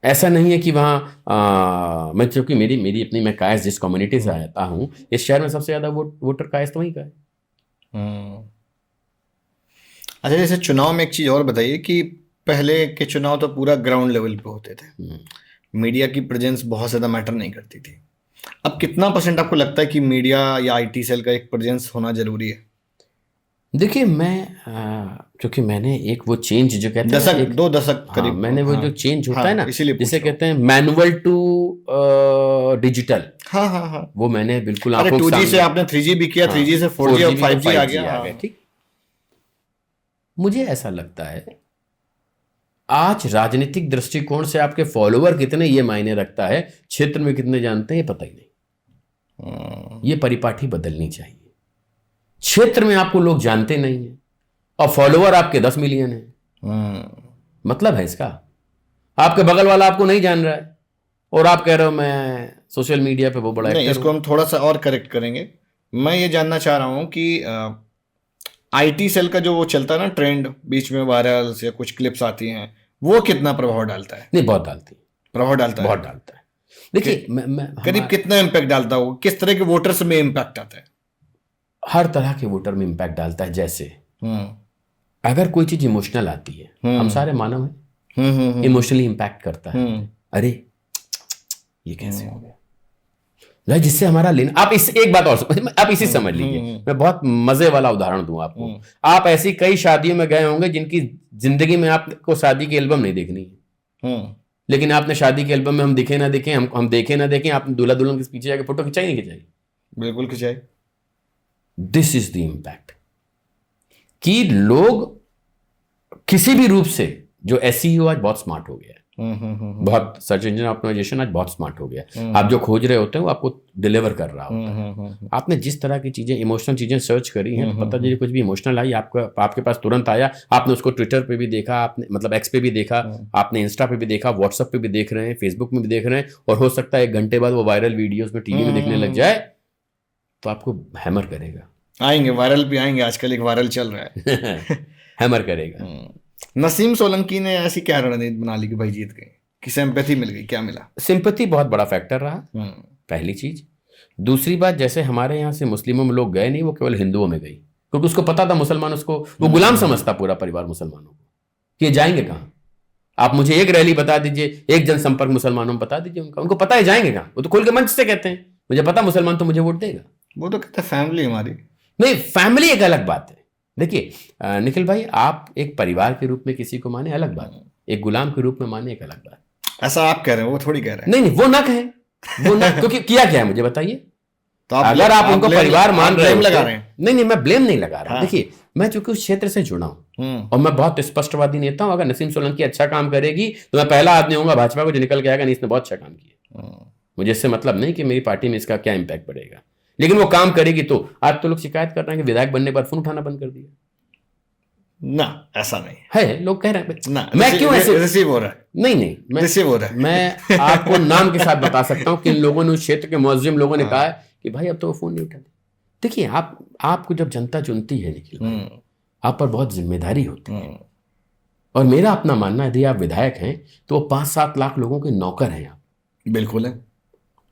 ऐसा नहीं है कि वहाँ मैं, चूंकि मेरी अपनी, मैं कायस्थ जिस कम्युनिटी से आता हूँ, इस शहर में सबसे ज़्यादा वोटर कायस्थ वहीं का है। अच्छा, जैसे चुनाव में एक चीज़ और बताइए कि पहले के चुनाव तो पूरा ग्राउंड लेवल पे होते थे, मीडिया की प्रेजेंस बहुत ज़्यादा मैटर नहीं करती थी। अब कितना % आपको लगता है कि मीडिया या IT सेल का एक प्रेजेंस होना जरूरी है? देखिए, मैं क्योंकि मैंने एक वो चेंज जो कहते हैं दशक, एक, 2 दशक हाँ, करीब, मैंने वो हाँ, जो चेंज होता हाँ, है ना, इसीलिए जिसे पूछ रहा कहते हैं मैनुअल टू डिजिटल, हूँ। हाँ, वो मैंने बिल्कुल अरे आंखों के 2G से सामने, आपने 3G भी किया, हाँ, 3G से 4G और 5G आ 5G गया। आ हाँ। गए, ठीक। मुझे ऐसा लगता है आज राजनीतिक दृष्टिकोण से आपके फॉलोवर कितने ये मायने रखता है, क्षेत्र में कितने जानते हैं ये पता ही नहीं। ये परिपाटी बदलनी चाहिए। क्षेत्र में आपको लोग जानते नहीं है और फॉलोवर आपके 10 मिलियन है, मतलब है इसका, आपके बगल वाला आपको नहीं जान रहा है और आप कह रहे हो मैं सोशल मीडिया पे वो बड़ा नहीं, एक्टर इसको हम थोड़ा सा और करेक्ट करेंगे। मैं ये जानना चाह रहा हूँ कि IT सेल का जो वो चलता है ना ट्रेंड, बीच में वायरल या कुछ क्लिप्स आती हैं, वो कितना प्रभाव डालता है? नहीं, बहुत डालती, प्रभाव डालता है, बहुत डालता है। देखिए, मैं करीब कितना इम्पैक्ट डालता होगा? किस तरह के वोटर्स में इम्पैक्ट आता है? हर तरह के वोटर में इम्पैक्ट डालता है। जैसे अगर कोई चीज इमोशनल आती है, हम सारे मानव हैं, इमोशनली इम्पैक्ट करता है, अरे ये कैसे हो गया, जिससे हमारा लेना। आप इस एक बात और आप इसी समझ लीजिए, मैं बहुत मजे वाला उदाहरण दूं आपको। आप ऐसी कई शादियों में गए होंगे जिनकी जिंदगी में आपको शादी की एल्बम नहीं देखनी है, लेकिन आपने शादी के एल्बम में, हम दिखे ना दिखे, हम देखे ना देखे, आपने दूल्हा दुल्हन के पीछे जाके फोटो खिंचाई नहीं खिंचाई? बिल्कुल खिंचाई। दिस इज द इम्पैक्ट कि लोग किसी भी रूप से, जो SEO आज बहुत स्मार्ट हो गया है, बहुत सर्च इंजन ऑप्टिमाइजेशन आज बहुत स्मार्ट हो गया। आप जो खोज रहे होते हैं वो आपको डिलीवर कर रहा होता है। आपने जिस तरह की चीजें, इमोशनल चीजें सर्च करी हैं, पता चलिए कुछ भी इमोशनल आई आपके पास तुरंत आया, आपने उसको ट्विटर पे भी देखा, आपने मतलब X पे भी देखा, आपने इंस्टा पे भी देखा, व्हाट्सएप पे भी देख रहे हैं, फेसबुक में भी देख रहे हैं, और हो सकता है 1 घंटे बाद वो वायरल वीडियोज में टीवी में देखने लग जाए, तो आपको हैमर करेगा। आएंगे वायरल भी आएंगे, आजकल एक वायरल चल रहा है। हैमर करेगा। नसीम सोलंकी ने ऐसी क्या रणनीति बना ली कि भाई जीत गए, कि सिंपैथी मिल गई? क्या मिला? सिंपैथी बहुत बड़ा फैक्टर रहा, पहली चीज। दूसरी बात, जैसे हमारे यहाँ से मुस्लिमों में लोग गए नहीं, वो केवल हिंदुओं में गई, क्योंकि उसको पता था मुसलमान उसको, वो गुलाम समझता पूरा परिवार मुसलमानों को, कि जाएंगे कहाँ। आप मुझे एक रैली बता दीजिए, एक जनसंपर्क मुसलमानों में बता दीजिए, उनको पता है जाएंगे कहाँ। वो तो खुल के मंच से कहते हैं मुझे पता मुसलमान तो मुझे वोट देगा। वो तो कहते फैमिली हमारी। नहीं, फैमिली एक अलग बात है। देखिए निखिल भाई, आप एक परिवार के रूप में किसी को माने अलग बात, एक गुलाम के रूप में माने एक अलग बात। ऐसा आप कह रहे हैं, वो थोड़ी कह रहे हैं। नहीं, वो ना कहे, वो ना, क्योंकि किया क्या है मुझे बताइए। तो अगर आप उनको परिवार मान रहे हैं, नहीं, मैं ब्लेम नहीं लगा रहा। देखिए, मैं चूंकि उस क्षेत्र से जुड़ा हूं और मैं बहुत स्पष्टवादी नेता हूं। अगर नसीम सोलंकी अच्छा काम करेगी तो मैं पहला आदमी होऊंगा भाजपा को जो निकल के आएगा नहीं इसने बहुत अच्छा काम किया। मुझे इससे मतलब नहीं कि मेरी पार्टी में इसका क्या इंपैक्ट पड़ेगा, लेकिन वो काम करेगी। तो आज तो लोग शिकायत कर रहे हैं कि विधायक बनने के बाद फोन उठाना बंद कर दिया। ना, ऐसा नहीं है, लोग कह रहे हैं ना, मैं क्यों ऐसे रिसीव हो रहा है। नहीं, मैं आपको नाम के साथ बता सकता हूं कि इन लोगों ने, उस क्षेत्र के मुअज्जिम लोगों ने कहा है कि भाई अब तो वो फोन नहीं उठाते। देखिए, आपको जब जनता चुनती है निखिल भाई, आप पर बहुत जिम्मेदारी होती है। और मेरा अपना मानना है, यदि आप विधायक हैं तो वो 5-7 लाख लोगों के नौकर हैं आप। बिल्कुल है।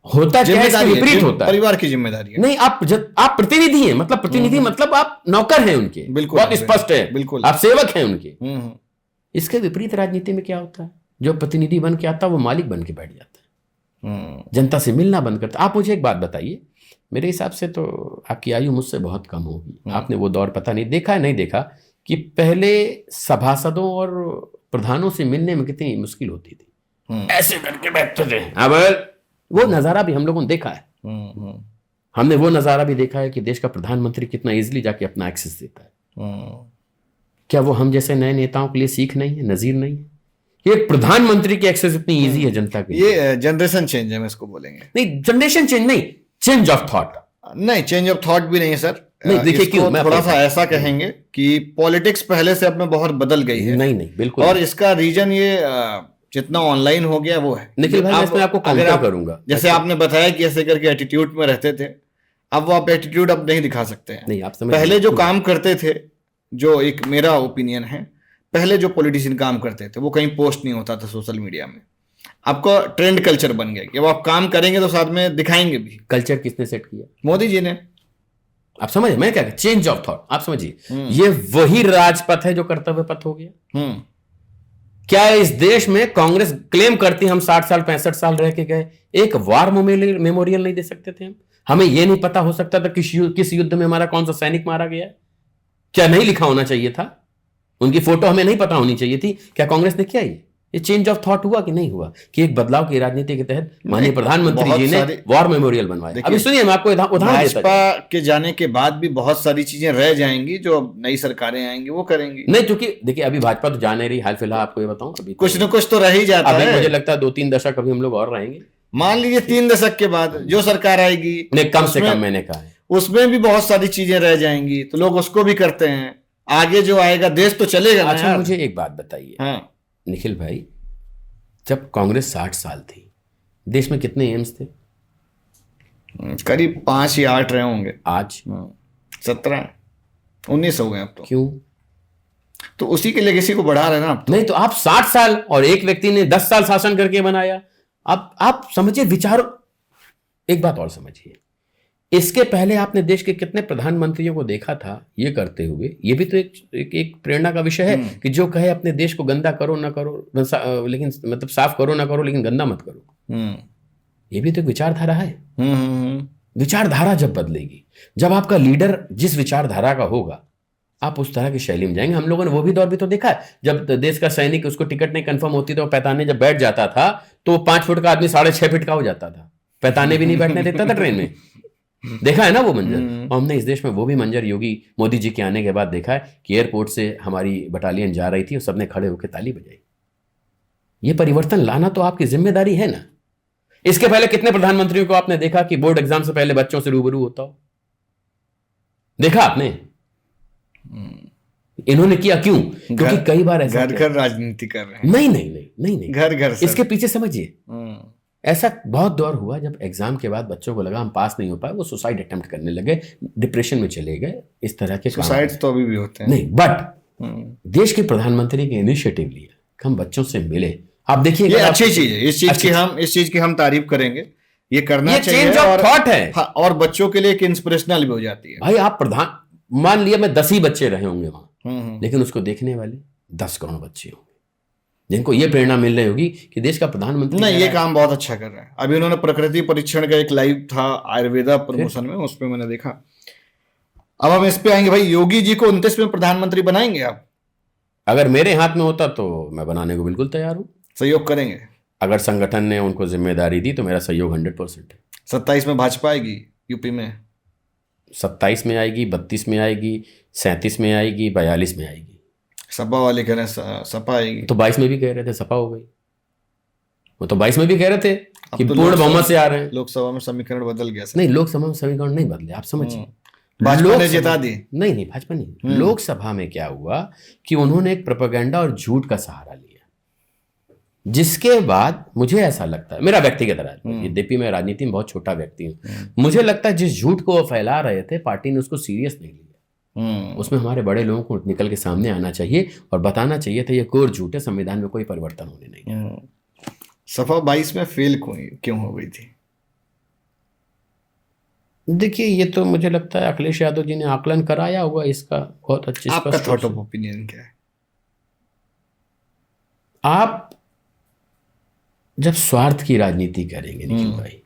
होता क्या है, इसके विपरीत होता है। परिवार की जिम्मेदारी है। नहीं, आप प्रतिनिधि हैं, मतलब प्रतिनिधि मतलब आप नौकर हैं उनके, बहुत स्पष्ट है। बिल्कुल, आप सेवक हैं उनके। इसके विपरीत राजनीति में क्या होता है, जो प्रतिनिधि बन के आता है वो मालिक बन के बैठ जाता है, जनता से मिलना बंद करता है। आप मुझे एक बात बताइए, मेरे हिसाब से तो आपकी आयु मुझसे बहुत कम होगी, आपने वो दौर पता नहीं देखा है, नहीं देखा कि पहले सभासदों और प्रधानों से मिलने में कितनी मुश्किल होती थी, ऐसे करके बैठते थे। अब वो नजारा भी हम लोगों ने देखा है। हमने वो नजारा भी देखा है कि देश का प्रधानमंत्री कितना इजीली जाके अपना एक्सेस देता है। क्या वो हम जैसे नए नेताओं के लिए सीख नहीं है, नजीर नहीं है? ये प्रधानमंत्री की एक्सेस इतनी इजी है जनता के लिए। ये जनरेशन चेंज है, मैं इसको बोलेंगे। नहीं, जनरेशन चेंज नहीं, चेंज ऑफ थॉट। नहीं, चेंज ऑफ थॉट भी नहीं है सर। नहीं, देखिए क्यों, मैं थोड़ा सा ऐसा कहेंगे कि पॉलिटिक्स पहले से अब में बहुत बदल गई है। नहीं, बिल्कुल। और इसका रीजन ये जितना ऑनलाइन हो गया वो है। निखिल भाई, मैं इसमें आपको काउंटर करूंगा। जैसे आपने बताया कि ऐसे करके एटीट्यूड में रहते थे, अब वो आप एटीट्यूड अब नहीं दिखा सकते हैं। नहीं, आप पहले जो काम करते थे, जो एक मेरा ओपिनियन है, पहले जो पॉलिटिशियन काम करते थे वो कहीं पोस्ट नहीं होता था सोशल मीडिया में। आपको ट्रेंड कल्चर बन गया कि अब आप काम करेंगे तो साथ में दिखाएंगे भी। कल्चर किसने सेट किया? मोदी जी ने। आप समझे मैं क्या, चेंज ऑफ थॉट, आप समझिए ये वही राजपथ है जो कर्तव्य पथ हो गया। क्या इस देश में कांग्रेस क्लेम करती हम 60 साल 65 साल रह के गए, एक वार मेमोरियल नहीं दे सकते थे हम? हमें यह नहीं पता हो सकता था किस युद्ध में हमारा कौन सा सैनिक मारा गया? क्या नहीं लिखा होना चाहिए था? उनकी फोटो हमें नहीं पता होनी चाहिए थी? क्या कांग्रेस ने किया ये चेंज ऑफ थॉट हुआ कि नहीं हुआ कि एक बदलाव की राजनीति के तहत माननीय प्रधानमंत्री जी ने वॉर मेमोरियल बनवाया? अभी सुनिए मैं आपको उदाहरण भाजपा के जाने के बाद भी बहुत सारी चीजें रह जाएंगी जो अब नई सरकारें आएंगी वो करेंगी। नहीं, क्योंकि देखिए अभी भाजपा तो जा नहीं रही, हाल फिलहाल आपको ये बताऊं अभी कुछ न कुछ तो रह ही जाता है। मुझे लगता है 2-3 दशक अभी हम लोग और रहेंगे। मान लीजिए 3 दशक के बाद जो सरकार आएगी, नहीं कम से कम मैंने कहा है उसमें भी बहुत सारी चीजें रह जाएंगी, तो लोग उसको भी करते हैं। आगे जो आएगा देश तो चलेगा ना। अच्छा मुझे एक बात बताइए हाँ निखिल भाई, जब कांग्रेस 60 साल थी, देश में कितने एम्स थे? करीब 5 या 8 रहे होंगे। आज 17-19 हो गए अब तो। क्यों? तो उसी के लेगेसी को बढ़ा रहे हैं ना आप तो। नहीं तो आप 60 साल और एक व्यक्ति ने 10 साल शासन करके बनाया। आप समझिए विचार, एक बात और समझिए, इसके पहले आपने देश के कितने प्रधानमंत्रियों को देखा था ये करते हुए? ये भी तो एक प्रेरणा का विषय है कि जो कहे अपने देश को गंदा करो ना करो, लेकिन मतलब साफ करो ना करो लेकिन गंदा मत करो। ये भी तो एक विचारधारा है। विचारधारा जब बदलेगी, जब आपका लीडर जिस विचारधारा का होगा, आप उस तरह की शैली में जाएंगे। हम लोगों ने वो भी दौर भी तो देखा है, जब देश का सैनिक उसको टिकट नहीं कंफर्म होती तो पैताने जब बैठ जाता था तो 5 फुट का आदमी 6.5 फीट का हो जाता था, पैताने भी नहीं बैठने देता था ट्रेन में। देखा है ना वो मंजर। और हमने इस देश में वो भी मंजर योगी मोदी जी के आने के बाद देखा है कि एयरपोर्ट से हमारी बटालियन जा रही थी और सबने खड़े होकर ताली बजाई। ये परिवर्तन लाना तो आपकी जिम्मेदारी है ना। इसके पहले कितने प्रधानमंत्रियों को आपने देखा कि बोर्ड एग्जाम से पहले बच्चों से रूबरू होता हो? देखा आपने? इन्होंने किया क्यों? क्योंकि कई बार ऐसा घर घर राजनीति कर रहे हैं। नहीं घर घर इसके पीछे समझिए, ऐसा बहुत दौर हुआ जब एग्जाम के बाद बच्चों को लगा हम पास नहीं हो पाए, वो सुसाइड अटेम्प्ट करने लगे, डिप्रेशन में चले गए। इस तरह के सुसाइड तो अभी भी होते हैं। नहीं, बट देश के प्रधानमंत्री के इनिशिएटिव लिए हम बच्चों से मिले। आप देखिए ये अच्छी चीज है, इस चीज की हम तारीफ करेंगे। ये करना चाहिए, चेंज ऑफ थॉट है। और बच्चों के लिए एक इंस्पिरेशनल भी हो जाती है। भाई आप मान लिया मैं 10 ही बच्चे रहे होंगे वहां, लेकिन उसको देखने वाले 10 करोड़ बच्चे होंगे जिनको ये प्रेरणा मिल रही होगी कि देश का प्रधानमंत्री नहीं ये काम बहुत अच्छा कर रहे हैं। अभी उन्होंने प्रकृति परीक्षण का एक लाइव था आयुर्वेदा प्रमोशन में, उस पर मैंने देखा। अब हम इस पे आएंगे भाई, योगी जी को 29 में प्रधानमंत्री बनाएंगे आप? अगर मेरे हाथ में होता तो मैं बनाने को बिल्कुल तैयार हूं। सहयोग करेंगे? अगर संगठन ने उनको जिम्मेदारी दी तो मेरा सहयोग 100% है। 27 में भाजपा आएगी यूपी में? 27 में आएगी, 32 में आएगी, 37 में आएगी, 42 में आएगी। सपा वाले कह रहे हैं सपा आएगी। तो 22 में भी कह रहे थे सपा हो गई। वो तो 22 में भी कह रहे थे कि पूर्ण बहुमत से आ रहे हैं। लोकसभा में समीकरण बदल गया। नहीं, लोकसभा में समीकरण नहीं बदले, आप समझिए। भाजपा ने जिता दी। नहीं भाजपा नहीं। लोकसभा में क्या हुआ कि उन्होंने एक प्रोपेगेंडा और झूठ का सहारा लिया, जिसके बाद मुझे ऐसा लगता है, मेरा व्यक्तिगत राय, यद्यपि मैं राजनीति में बहुत छोटा व्यक्ति हूं, मुझे लगता है जिस झूठ को वो फैला रहे थे पार्टी ने उसको सीरियस नहीं लिया। उसमें हमारे बड़े लोगों को निकल के सामने आना चाहिए और बताना चाहिए था ये कोर झूठ है, संविधान में कोई परिवर्तन होने नहीं है। सपा 22 में फेल क्यों हो गई थी? देखिए ये तो मुझे लगता है अखिलेश यादव जी ने आकलन कराया होगा इसका बहुत अच्छे। आपका थॉट ऑफ ओपिनियन क्या है? आप जब स्वार्थ की राजनीति करेंगे निखिल भाई,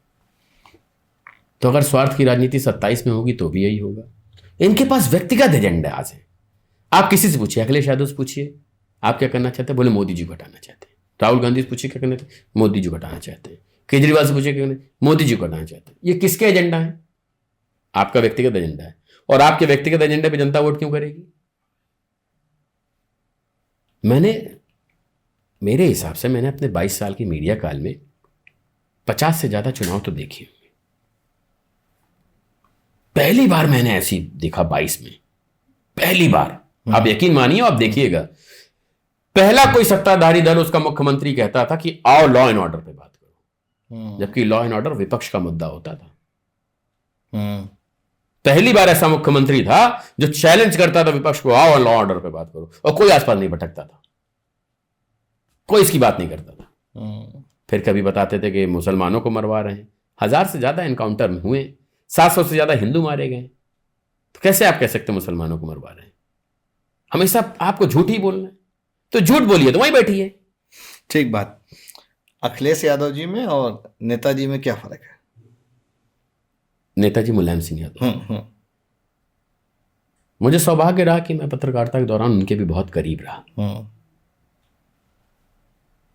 तो अगर स्वार्थ की राजनीति 27 में होगी तो भी यही होगा। इनके पास व्यक्तिगत एजेंडा आज है। आप किसी से पूछिए, अखिलेश यादव से पूछिए आप क्या करना चाहते हैं, बोले मोदी जी को हटाना चाहते हैं। राहुल गांधी से पूछिए क्या करना चाहते हैं, मोदी जी को हटाना चाहते हैं। केजरीवाल से पूछिए क्या करना, मोदी जी को हटाना चाहते हैं। ये किसके एजेंडा है? आपका व्यक्तिगत एजेंडा है। और आपके व्यक्तिगत एजेंडा पे जनता वोट क्यों करेगी? मेरे हिसाब से मैंने अपने 22 साल की मीडिया काल में 50 से ज्यादा चुनाव तो देखे। पहली बार मैंने ऐसी देखा 22 में, पहली बार। आप यकीन मानिए, आप देखिएगा, पहला कोई सत्ताधारी दल उसका मुख्यमंत्री कहता था कि आओ लॉ एंड ऑर्डर पे बात करो, जबकि लॉ एंड ऑर्डर विपक्ष का मुद्दा होता था। पहली बार ऐसा मुख्यमंत्री था जो चैलेंज करता था विपक्ष को, आओ लॉ ऑर्डर पे बात करो, और कोई आसपास नहीं भटकता था, कोई इसकी बात नहीं करता था। फिर कभी बताते थे कि मुसलमानों को मरवा रहे हैं। 1000 से ज़्यादा एनकाउंटर हुए, 700 से ज़्यादा हिंदू मारे गए, तो कैसे आप कह सकते हैं मुसलमानों को मरवा रहे हैं? हमेशा आपको झूठ ही बोलना है, तो झूठ बोलिए, तो वहीं बैठिए। ठीक बात। अखिलेश यादव जी में और नेताजी में क्या फर्क है? नेताजी मुलायम सिंह यादव, मुझे सौभाग्य रहा कि मैं पत्रकारिता के दौरान उनके भी बहुत करीब रहा।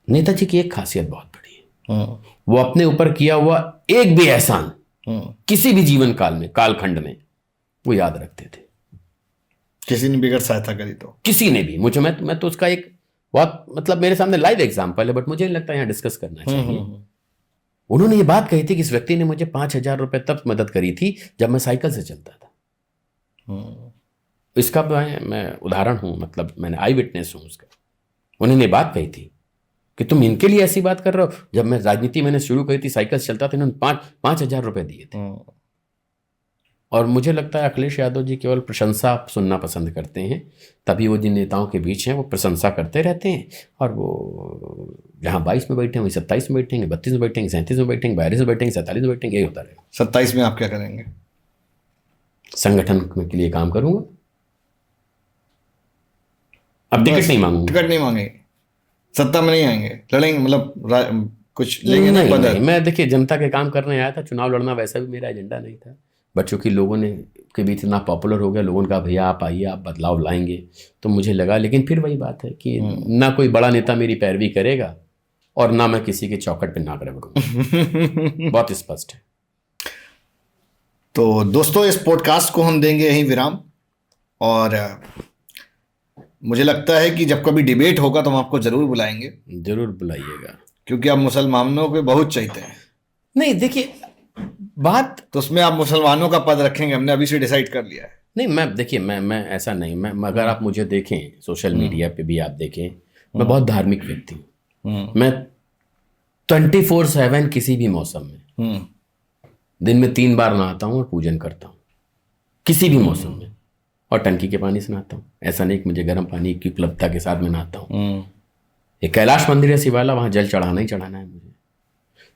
नेताजी की एक खासियत बहुत बड़ी है, वो अपने ऊपर किया हुआ एक भी एहसान किसी भी जीवन काल में, कालखंड में, वो याद रखते थे। किसी ने बिगड़ सहायता करी तो किसी ने भी, मुझे मैं तो उसका एक बहुत, मतलब मेरे सामने लाइव एग्जाम्पल है, बट मुझे नहीं लगता यहाँ डिस्कस करना चाहिए। उन्होंने ये बात कही थी कि इस व्यक्ति ने मुझे 5000 रुपए तब मदद करी थी जब मैं साइकिल से चलता था। इसका मैं उदाहरण हूं, मतलब मैंने आई विटनेस हूं उसका। उन्होंने बात कही थी कि तुम इनके लिए ऐसी बात कर रहे हो। जब मैं राजनीति मैंने शुरू करी थी, साइकिल से चलता था, इन्होंने 5000 रुपए दिए थे। और मुझे लगता है अखिलेश यादव जी केवल प्रशंसा सुनना पसंद करते हैं, तभी वो जिन नेताओं के बीच हैं वो प्रशंसा करते रहते हैं। और वो जहाँ 22 में बैठे हैं वहीं 27 में बैठेंगे, 32 में बैठेंगे, 37 में बैठेंगे, 42 में बैठेंगे, 47 में बैठेंगे, यही होता रहेगा। 27 में आप क्या करेंगे? संगठन के लिए काम करूंगा। अब टिकट नहीं मांगूंगा। टिकट नहीं मांगेंगे, सत्ता में नहीं आएंगे, लड़ेंगे, मतलब कुछ लेंगे नहीं, मैं देखिए जनता के काम करने आया था, चुनाव लड़ना वैसा भी मेरा एजेंडा नहीं था। बट चूंकि लोगों ने के बीच इतना पॉपुलर हो गया, लोगों ने कहा भैया आप आइए, आप बदलाव लाएंगे, तो मुझे लगा। लेकिन फिर वही बात है कि ना कोई बड़ा नेता मेरी पैरवी करेगा और ना मैं किसी के चौखट पे नाक रगड़ूंगा। बहुत स्पष्ट है। तो दोस्तों, इस पॉडकास्ट को हम देंगे यहीं विराम, और मुझे लगता है कि जब कभी डिबेट होगा तो हम आपको जरूर बुलाएंगे। जरूर बुलाइएगा, क्योंकि आप मुसलमानों के बहुत चाहते हैं। नहीं देखिए बात तो उसमें आप मुसलमानों का पद रखेंगे, हमने अभी से डिसाइड कर लिया है। नहीं, मैं देखिए मैं ऐसा नहीं, मैं अगर आप मुझे देखें सोशल मीडिया पे भी आप देखें, मैं बहुत धार्मिक व्यक्ति हूँ। मैं 24/7 किसी भी मौसम में दिन में 3 बार नहाता हूँ और पूजन करता हूँ, किसी भी मौसम में, और टंकी के पानी से नहाता हूँ। ऐसा नहीं कि मुझे गर्म पानी की उपलब्धता के साथ में नहाता हूँ। एक कैलाश मंदिर है शिवाला, वहां जल चढ़ाना ही चढ़ाना है मुझे।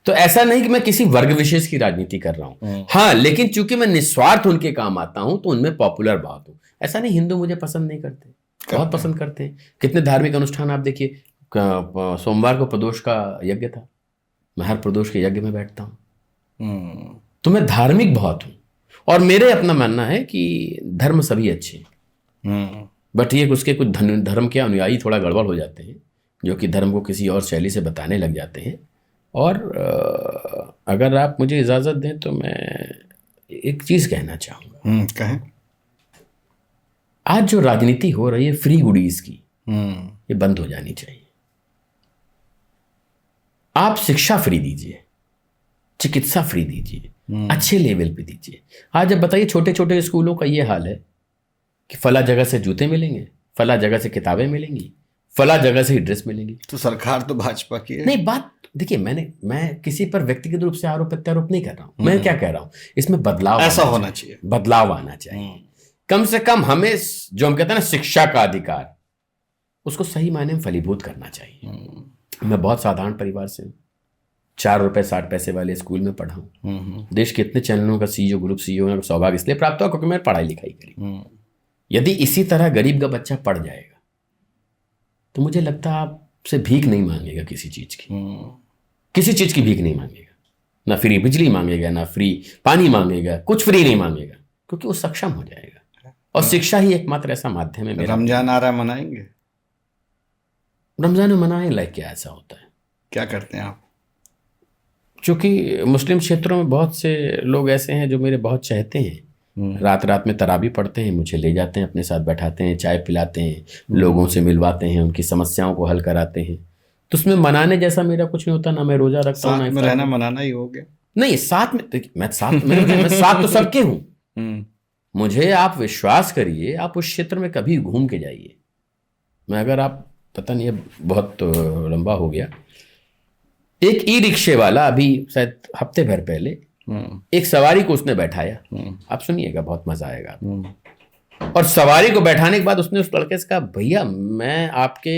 तो ऐसा नहीं कि मैं किसी वर्ग विशेष की राजनीति कर रहा हूं। हाँ, लेकिन चूंकि मैं निस्वार्थ उनके काम आता हूं तो उनमें पॉपुलर बहुत हूं। ऐसा नहीं हिंदू मुझे पसंद नहीं करते, बहुत पसंद करते हैं। कितने धार्मिक अनुष्ठान आप देखिए, सोमवार को प्रदोष का यज्ञ था, मैं हर प्रदोष के यज्ञ में बैठता हूं। तो मैं धार्मिक बहुत हूं, और मेरे अपना मानना है कि धर्म सभी अच्छे हैं, बट ये उसके कुछ धर्म के अनुयायी थोड़ा गड़बड़ हो जाते हैं, जो कि धर्म को किसी और शैली से बताने लग जाते हैं। और अगर आप मुझे इजाज़त दें तो मैं एक चीज़ कहना चाहूँगा। कहें। आज जो राजनीति हो रही है फ्री गुडीज़ की, ये बंद हो जानी चाहिए। आप शिक्षा फ्री दीजिए, चिकित्सा फ्री दीजिए, अच्छे लेवल पे दीजिए। आज अब बताइए छोटे छोटे स्कूलों का ये हाल है कि फला जगह से जूते मिलेंगे, फला जगह से किताबें मिलेंगी, फला जगह से ही ड्रेस मिलेंगी। तो सरकार तो भाजपा की है। नहीं, बात देखिए, मैं किसी पर व्यक्तिगत रूप से आरोप प्रत्यारोप नहीं कर रहा हूं। मैं क्या कह रहा हूं, इसमें बदलाव ऐसा होना चाहिए, बदलाव आना चाहिए। कम से कम हमें जो हम कहते हैं ना शिक्षा का अधिकार, उसको सही मायने में फलीभूत करना चाहिए। मैं बहुत साधारण परिवार से हूँ, 4 रुपए 60 पैसे वाले स्कूल में पढ़ा हूँ। देश के इतने चैनलों का सीईओ, ग्रुप सीईओ का सौभाग्य इसलिए प्राप्त हुआ क्योंकि मैंने पढ़ाई लिखाई करी। यदि इसी तरह गरीब का बच्चा पढ़ जाएगा तो मुझे लगता है आपसे भीख नहीं मांगेगा, किसी चीज की, किसी चीज की भीख नहीं मांगेगा। ना फ्री बिजली मांगेगा, ना फ्री पानी मांगेगा, कुछ फ्री नहीं मांगेगा, क्योंकि वो सक्षम हो जाएगा। और शिक्षा ही एकमात्र ऐसा माध्यम है। रमजान आ रहा है, मनाएंगे? रमजान में मनाए लायक क्या ऐसा होता है? क्या करते हैं आप? चूंकि मुस्लिम क्षेत्रों में बहुत से लोग ऐसे हैं जो मेरे बहुत चाहते हैं, रात रात में तराबी पढ़ते हैं, मुझे ले जाते हैं, अपने साथ बैठाते हैं, चाय पिलाते हैं, लोगों से मिलवाते हैं, उनकी समस्याओं को हल कराते हैं। तो उसमें मनाने जैसा मेरा कुछ नहीं होता, ना मैं रोजा रखता हूँ, ना रहना मनाना ही हो गया। नहीं, साथ में मैं साथ तो सबके हूँ। मुझे आप विश्वास करिए, आप उस क्षेत्र में कभी घूम के जाइए। मैं अगर आप पता नहीं, बहुत लंबा हो गया, एक ई रिक्शे वाला अभी शायद हफ्ते भर पहले एक सवारी को उसने बैठाया, आप सुनिएगा बहुत मजा आएगा। और सवारी को बैठाने के बाद उसने उस लड़के से कहा, भैया मैं आपके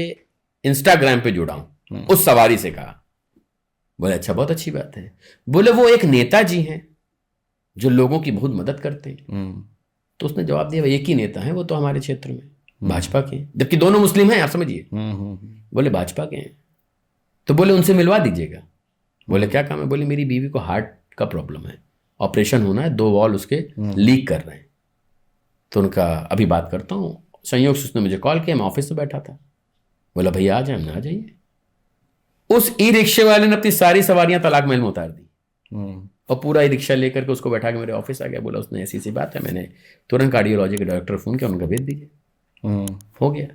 इंस्टाग्राम पे जुड़ा हूं। उस सवारी से कहा, बोले अच्छा, बहुत अच्छी बात है। बोले वो एक नेताजी हैं जो लोगों की बहुत मदद करते हैं। तो उसने जवाब दिया, एक ही नेता है वो तो हमारे क्षेत्र में, भाजपा के हैं, जबकि दोनों मुस्लिम हैं, आप समझिए। बोले भाजपा के हैं। तो बोले उनसे मिलवा दीजिएगा। बोले क्या काम है? बोले मेरी बीवी को हार्ट का प्रॉब्लम है, ऑपरेशन होना है, 2 वॉल उसके लीक कर रहे हैं। तो उनका अभी बात करता हूँ। संयोग से उसने मुझे कॉल किया, मैं ऑफिस में बैठा था। बोला भैया आ जाए। हमने आ जाइए। उस ई रिक्शे वाले ने अपनी सारी सवारियां तलाक महल में उतार दी और पूरा ई रिक्शा लेकर के उसको बैठा के मेरे ऑफिस आ गया। बोला उसने ऐसी सी बात है। मैंने तुरंत कार्डियोलॉजी के डॉक्टर फोन किया, उनका भेज दीजिए। हो गया।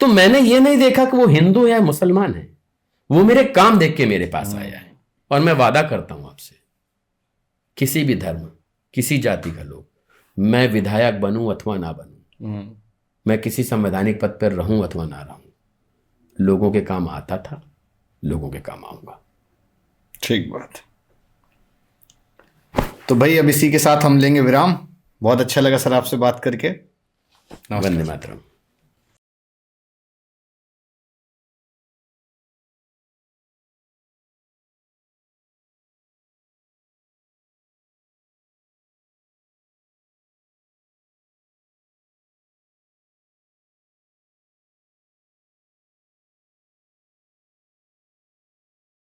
तो मैंने ये नहीं देखा कि वो हिंदू या मुसलमान है, वो मेरे काम देख के मेरे पास आया है। और मैं वादा करता हूं आपसे, किसी भी धर्म, किसी जाति का लोग, मैं विधायक बनूं अथवा ना बनूं, मैं किसी संवैधानिक पद पर रहूं अथवा ना रहूं, लोगों के काम आता था, लोगों के काम आऊंगा। ठीक बात। तो भाई अब इसी के साथ हम लेंगे विराम। बहुत अच्छा लगा सर आपसे बात करके। वंदे मातरम।